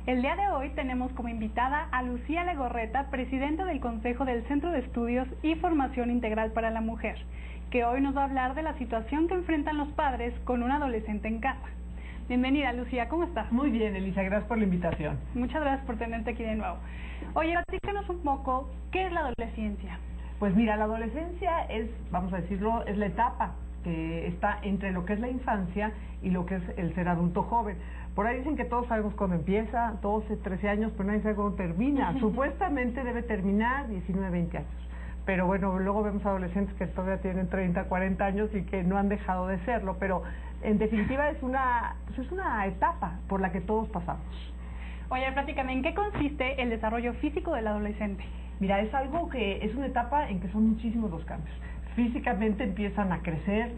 El día de hoy tenemos como invitada a Lucía Legorreta, presidenta del Consejo del Centro de Estudios y Formación Integral para la Mujer, que hoy nos va a hablar de la situación que enfrentan los padres con un adolescente en casa. Bienvenida, Lucía, ¿cómo estás? Muy bien, Elisa, gracias por la invitación. Muchas gracias por tenerte aquí de nuevo. Oye, platícanos un poco, ¿qué es la adolescencia? Pues mira, la adolescencia es, vamos a decirlo, es la etapa que está entre lo que es la infancia y lo que es el ser adulto joven. Por ahí dicen que todos sabemos cuándo empieza, 12, 13 años, pero nadie sabe cuándo termina. Supuestamente debe terminar 19, 20 años. Pero bueno, luego vemos adolescentes que todavía tienen 30, 40 años y que no han dejado de serlo. Pero en definitiva es una etapa por la que todos pasamos. Oye, platícame, ¿en qué consiste el desarrollo físico del adolescente? Mira, es algo que es una etapa en que son muchísimos los cambios. Físicamente empiezan a crecer,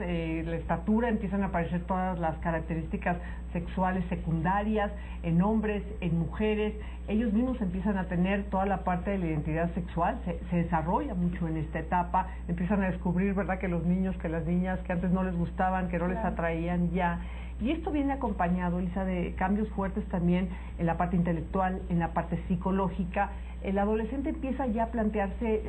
la estatura, empiezan a aparecer todas las características sexuales secundarias, en hombres, en mujeres. Ellos mismos empiezan a tener toda la parte de la identidad sexual, se desarrolla mucho en esta etapa, empiezan a descubrir, ¿verdad?, que los niños, que las niñas, que antes no les gustaban, que no les atraían ya. Y esto viene acompañado, Elisa, de cambios fuertes también en la parte intelectual, en la parte psicológica. El adolescente empieza ya a plantearse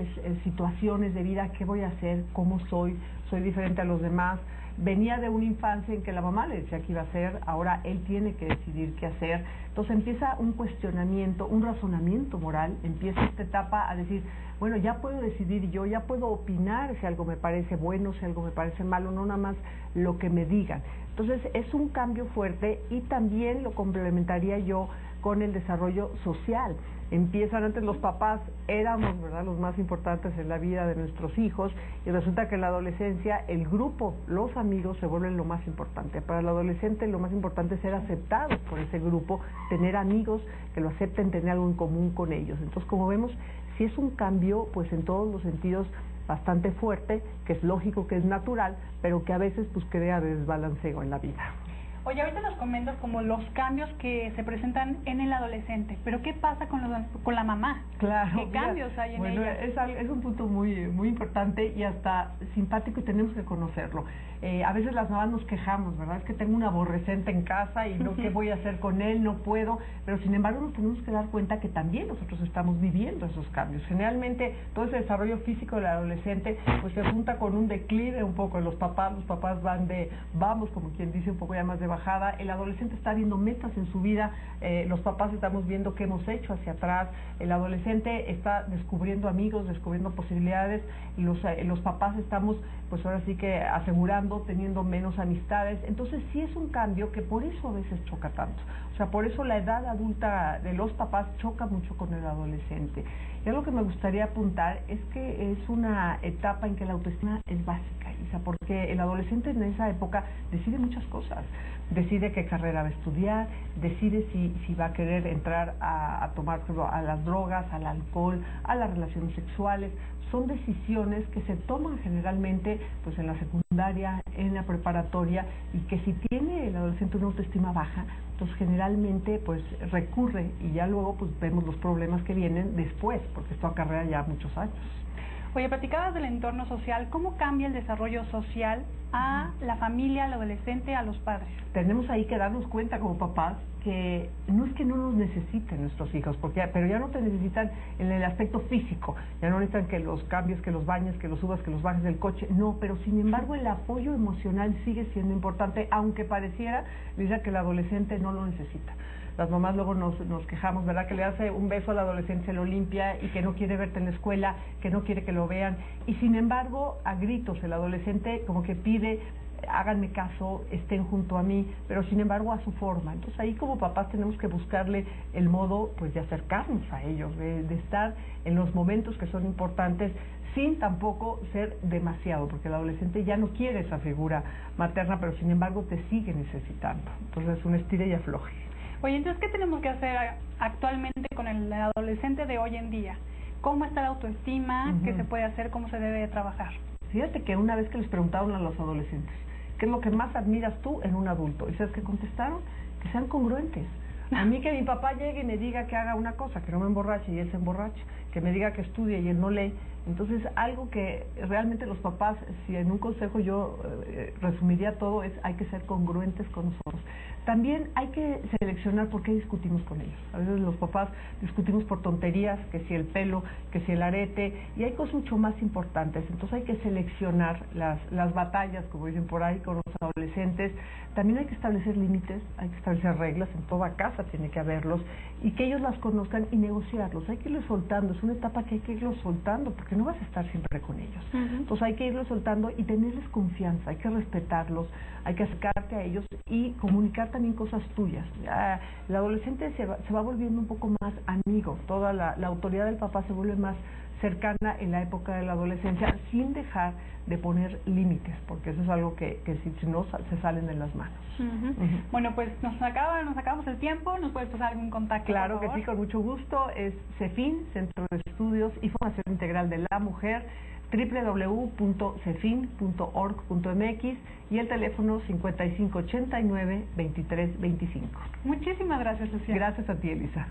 situaciones de vida: ¿qué voy a hacer? ¿Cómo soy? ¿Soy diferente a los demás? Venía de una infancia en que la mamá le decía qué iba a hacer, ahora él tiene que decidir qué hacer. Entonces empieza un cuestionamiento, un razonamiento moral, empieza esta etapa a decir, bueno, ya puedo decidir yo, ya puedo opinar si algo me parece bueno, si algo me parece malo, no nada más lo que me digan. Entonces es un cambio fuerte y también lo complementaría yo con el desarrollo social. Empiezan, antes los papás éramos, ¿verdad?, los más importantes en la vida de nuestros hijos, y resulta que en la adolescencia el grupo, los amigos se vuelven lo más importante. Para el adolescente lo más importante es ser aceptado por ese grupo, tener amigos que lo acepten, tener algo en común con ellos. Entonces, como vemos, si es un cambio, pues en todos los sentidos bastante fuerte, que es lógico, que es natural, pero que a veces pues crea desbalanceo en la vida. Oye, ahorita nos comentas como los cambios que se presentan en el adolescente, pero ¿qué pasa con la mamá? Claro. ¿Qué cambios hay en ella? Es un punto muy importante y hasta simpático, y tenemos que conocerlo. A veces las mamás nos quejamos, ¿verdad? Es que tengo un aborrecente en casa y no, ¿qué voy a hacer con él? No puedo. Pero sin embargo nos tenemos que dar cuenta que también nosotros estamos viviendo esos cambios. Generalmente todo ese desarrollo físico del adolescente pues se junta con un declive un poco en los papás vamos, como quien dice, un poco ya más de bajada. El adolescente está viendo metas en su vida, los papás estamos viendo qué hemos hecho hacia atrás, el adolescente está descubriendo amigos, descubriendo posibilidades, y los papás estamos pues ahora sí que asegurando, teniendo menos amistades. Entonces sí es un cambio que por eso a veces choca tanto. O sea, por eso la edad adulta de los papás choca mucho con el adolescente. Y algo que me gustaría apuntar es que es una etapa en que la autoestima es básica, Isa, porque el adolescente en esa época decide muchas cosas. Decide qué carrera va a estudiar, decide si va a querer entrar a tomar, por ejemplo, a las drogas, al alcohol, a las relaciones sexuales. Son decisiones que se toman generalmente pues en la secundaria, en la preparatoria, y que si tiene el adolescente una autoestima baja, entonces generalmente pues recurre, y ya luego pues vemos los problemas que vienen después, porque esto acarrea ya muchos años. Oye, platicabas del entorno social, ¿cómo cambia el desarrollo social a la familia, al adolescente, a los padres? Tenemos ahí que darnos cuenta como papás que no es que no nos necesiten nuestros hijos, pero ya no te necesitan en el aspecto físico, ya no necesitan que los cambies, que los bañes, que los subas, que los bajes del coche, no, pero sin embargo el apoyo emocional sigue siendo importante, aunque pareciera, Lisa, que el adolescente no lo necesita. Las mamás luego nos quejamos, ¿verdad?, que le hace un beso al adolescente, se lo limpia, y que no quiere verte en la escuela, que no quiere que lo vean, y sin embargo, a gritos, el adolescente como que pide, háganme caso, estén junto a mí, pero sin embargo a su forma. Entonces ahí como papás tenemos que buscarle el modo pues de acercarnos a ellos, de estar en los momentos que son importantes, sin tampoco ser demasiado, porque el adolescente ya no quiere esa figura materna, pero sin embargo te sigue necesitando. Entonces es un estire y afloje. Oye, entonces, ¿qué tenemos que hacer actualmente con el adolescente de hoy en día? ¿Cómo está la autoestima? ¿Qué se puede hacer? ¿Cómo se debe trabajar? Fíjate que una vez que les preguntaron a los adolescentes, ¿qué es lo que más admiras tú en un adulto? ¿Y sabes qué contestaron? Que sean congruentes. A mí que mi papá llegue y me diga que haga una cosa, que no me emborrache y él se emborrache, que me diga que estudie y él no lee. Entonces, algo que realmente los papás, si en un consejo yo resumiría todo, es hay que ser congruentes con nosotros. También hay que seleccionar por qué discutimos con ellos. A veces los papás discutimos por tonterías, que si el pelo, que si el arete, y hay cosas mucho más importantes. Entonces hay que seleccionar las batallas, como dicen por ahí, con los adolescentes. También hay que establecer límites, hay que establecer reglas, en toda casa tiene que haberlos, y que ellos las conozcan y negociarlos. Hay que irlos soltando, es una etapa que hay que irlos soltando, porque no vas a estar siempre con ellos. Entonces hay que irlos soltando y tenerles confianza, hay que respetarlos, hay que acercarte a ellos y comunicar también cosas tuyas. El adolescente se va volviendo un poco más amigo, toda la autoridad del papá se vuelve más cercana en la época de la adolescencia, sin dejar de poner límites, porque eso es algo que si no se salen de las manos. Bueno, pues nos acabamos el tiempo, ¿nos puedes pasar algún contacto? Claro que sí, con mucho gusto. Es CEFIN, Centro de Estudios y Formación Integral de la Mujer, www.cefin.org.mx y el teléfono 5589-2325. Muchísimas gracias, Lucía. Gracias a ti, Elisa.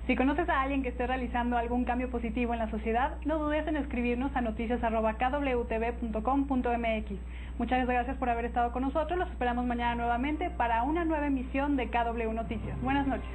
Si conoces a alguien que esté realizando algún cambio positivo en la sociedad, no dudes en escribirnos a noticias@kwtv.com.mx. Muchas gracias por haber estado con nosotros. Los esperamos mañana nuevamente para una nueva emisión de KW Noticias. Buenas noches.